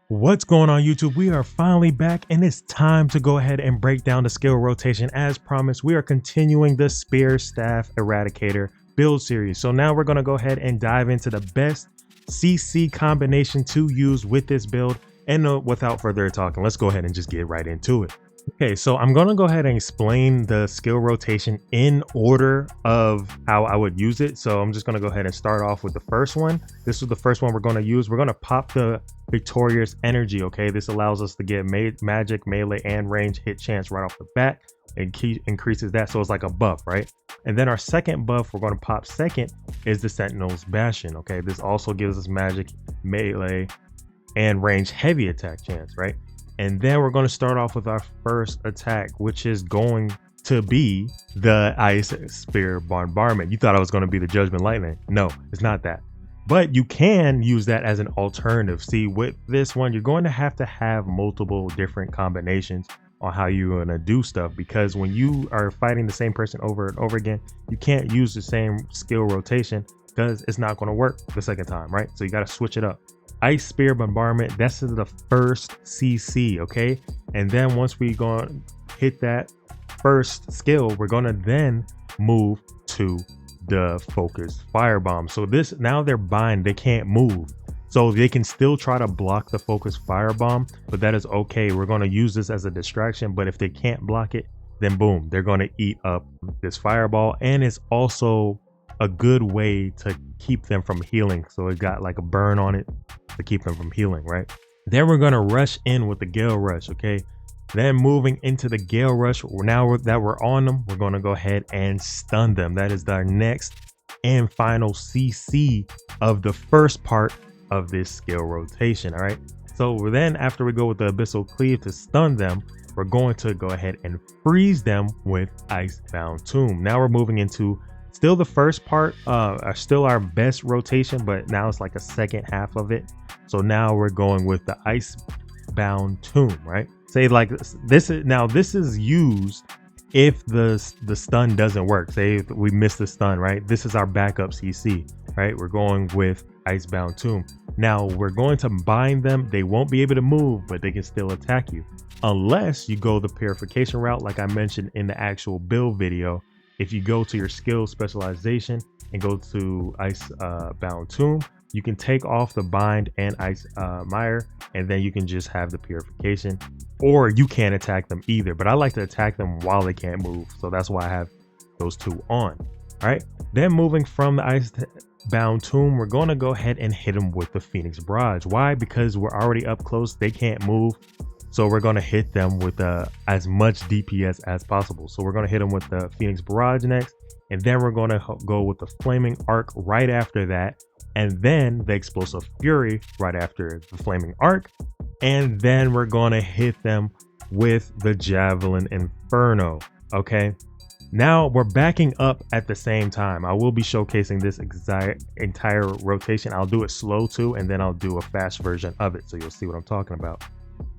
What's going on, YouTube? We are finally back, and it's time to go ahead and break down the skill rotation. As promised, we are continuing the Spear Staff Eradicator build series. So now we're going to go ahead and dive into the best CC combination to use with this build. And without further talking, let's go ahead and just get right into it. Okay, so I'm going to go ahead and explain the skill rotation in order of how I would use it. So I'm just going to go ahead and start off with the first one. This is the first one we're going to use. We're going to pop the Victorious Energy. Okay, this allows us to get magic, melee, and range hit chance right off the bat. It increases that, so it's like a buff, right? And then our second buff we're going to pop second is the Sentinel's Bastion. Okay, this also gives us magic, melee, and range heavy attack chance, right? And then we're going to start off with our first attack, which is going to be the Ice Spear Bombardment. You thought it was going to be the Judgment Lightning. No, it's not that. But you can use that as an alternative. See, with this one, you're going to have multiple different combinations on how you're going to do stuff, because when you are fighting the same person over and over again, you can't use the same skill rotation because it's not going to work the second time, right? So you got to switch it up. Ice Spear Bombardment, that's the first CC, okay? And then once we go and hit that first skill, we're gonna then move to the Focus Firebomb. So this, now they're bind, they can't move, so they can still try to block the Focus Firebomb, but that is okay. We're gonna use this as a distraction, but if they can't block it, then boom, they're gonna eat up this fireball. And it's also a good way to keep them from healing, so it got like a burn on it to keep them from healing, right? Then we're gonna rush in with the Gale Rush, okay? Then moving into the Gale Rush, now that we're on them, we're gonna go ahead and stun them. That is our next and final CC of the first part of this skill rotation, all right? So then after we go with the Abyssal Cleave to stun them, we're going to go ahead and freeze them with Icebound Tomb. Now we're moving into still the first part, still our best rotation, but now it's like a second half of it. So now we're going with the Icebound Tomb, right? Say like this is used if the stun doesn't work. Say if we miss the stun, right? This is our backup CC, right? We're going with Icebound Tomb. Now we're going to bind them. They won't be able to move, but they can still attack you unless you go the purification route, like I mentioned in the actual build video. If you go to your skill specialization and go to Icebound Tomb, you can take off the bind and ice mire, and then you can just have the purification, or you can't attack them either. But I like to attack them while they can't move, so that's why I have those two on. All right, then moving from the Icebound Tomb, we're going to go ahead and hit them with the Phoenix Barrage. Why? Because we're already up close, they can't move. So we're going to hit them with as much DPS as possible. So we're going to hit them with the Phoenix Barrage next. And then we're going to go with the Flaming Arc right after that. And then the Explosive Fury right after the Flaming Arc. And then we're going to hit them with the Javelin Inferno. Okay. Now we're backing up at the same time. I will be showcasing this entire rotation. I'll do it slow too, and then I'll do a fast version of it, so you'll see what I'm talking about.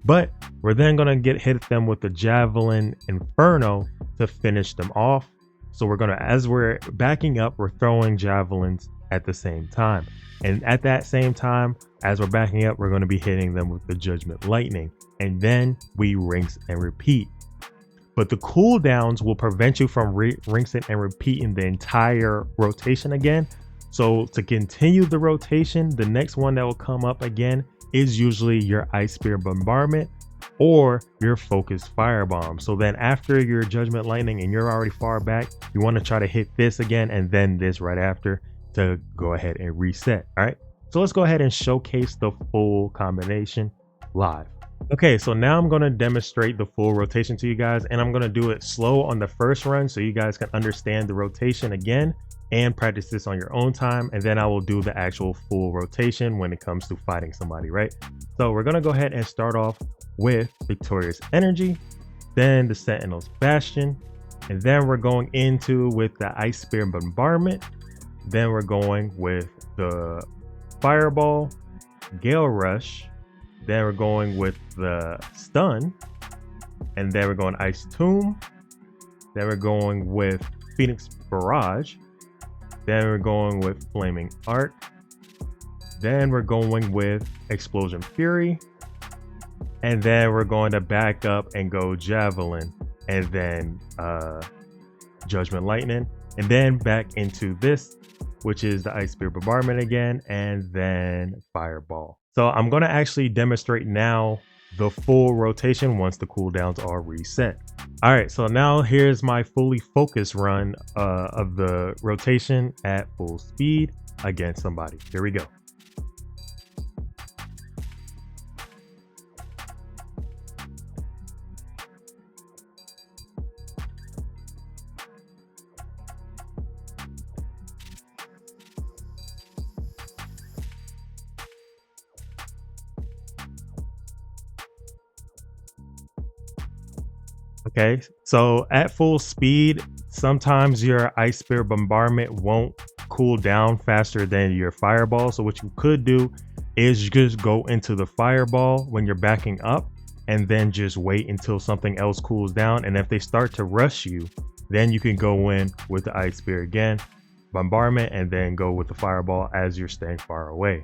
But we're then going to hit them with the Javelin Inferno to finish them off. So we're going to, as we're backing up, we're throwing javelins at the same time. And at that same time, as we're backing up, we're going to be hitting them with the Judgment Lightning. And then we rinse and repeat. But the cooldowns will prevent you from rinsing and repeating the entire rotation again. So to continue the rotation, the next one that will come up again is usually your Ice Spear Bombardment or your Focus Firebomb. So then after your Judgment Lightning and you're already far back, you want to try to hit this again and then this right after to go ahead and reset. All right, so let's go ahead and showcase the full combination live. Okay, so now I'm going to demonstrate the full rotation to you guys, and I'm going to do it slow on the first run so you guys can understand the rotation again and practice this on your own time, and then I will do the actual full rotation when it comes to fighting somebody, right? So we're going to go ahead and start off with Victorious Energy, then the Sentinel's Bastion, and then we're going into with the Ice Spear Bombardment, then we're going with the Fireball, Gale Rush, then we're going with the Stun, and then we're going Ice Tomb, then we're going with Phoenix Barrage, then we're going with Flaming Arc, Then we're going with Explosion Fury. and then we're going to back up and go javelin, and then judgment lightning, and then back into this, which is the ice spear bombardment again, and then fireball. So I'm going to actually demonstrate now the full rotation once the cooldowns are reset. All right, so now here's my fully focused run of the rotation at full speed against somebody. Here we go. Okay, so at full speed, sometimes your ice spear bombardment won't cool down faster than your fireball. So what you could do is just go into the fireball when you're backing up, and then just wait until something else cools down. And if they start to rush you, then you can go in with the ice spear again, bombardment, and then go with the fireball as you're staying far away.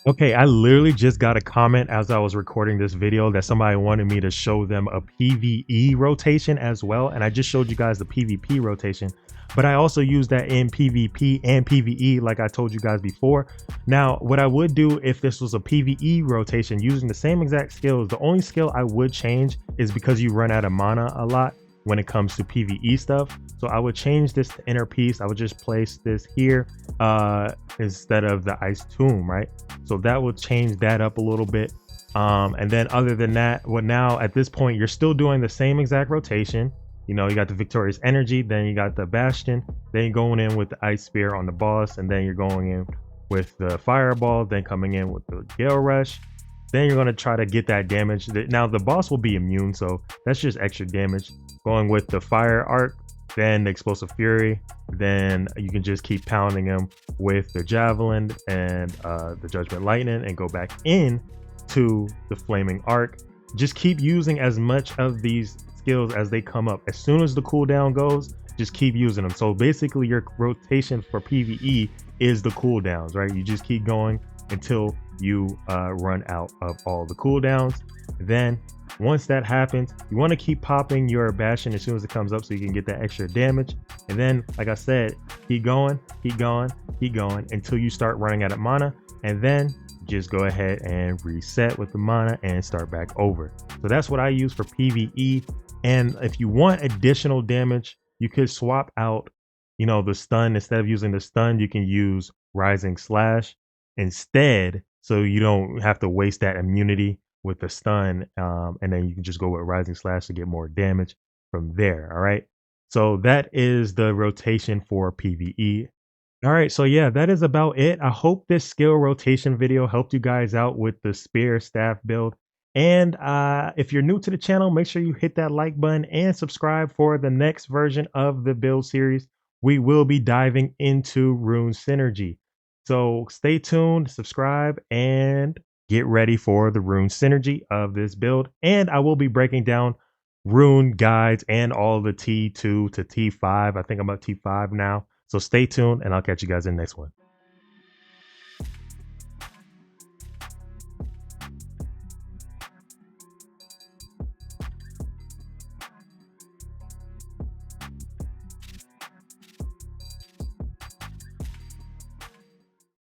Okay, I literally just got a comment as I was recording this video that somebody wanted me to show them a PvE rotation as well. And I just showed you guys the PvP rotation, but I also use that in PvP and PvE like I told you guys before. Now, what I would do if this was a PvE rotation using the same exact skills, the only skill I would change is because you run out of mana a lot when it comes to PvE stuff. So I would change this to inner peace. I would just place this here instead of the ice tomb, right? So that would change that up a little bit. And then other than that, what now at this point, you're still doing the same exact rotation. You know, you got the victorious energy, then you got the bastion, then you're going in with the ice spear on the boss, and then you're going in with the fireball, then coming in with the gale rush. Then you're going to try to get that damage. Now the boss will be immune, so that's just extra damage. Going with the fire arc, then the explosive fury, then you can just keep pounding them with the javelin and the judgment lightning, and go back in to the flaming arc. Just keep using as much of these skills as they come up. As soon as the cooldown goes, just keep using them. So basically your rotation for PvE is the cooldowns, right? You just keep going until you run out of all the cooldowns. Then once that happens, you want to keep popping your bastion as soon as it comes up so you can get that extra damage. And then, like I said, keep going until you start running out of mana, and then just go ahead and reset with the mana and start back over. So that's what I use for PvE. And if you want additional damage, you could swap out, you know, the stun. Instead of using the stun, you can use Rising Slash instead, so you don't have to waste that immunity with the stun, and then you can just go with Rising Slash to get more damage from there. All right, so that is the rotation for PvE. All right, so yeah, that is about it. I hope this skill rotation video helped you guys out with the spear staff build. And if you're new to the channel, make sure you hit that like button and subscribe for the next version of the build series. We will be diving into rune synergy. So stay tuned, subscribe, and get ready for the rune synergy of this build. And I will be breaking down rune guides and all the T2 to T5. I think I'm at T5 now. So stay tuned, and I'll catch you guys in the next one.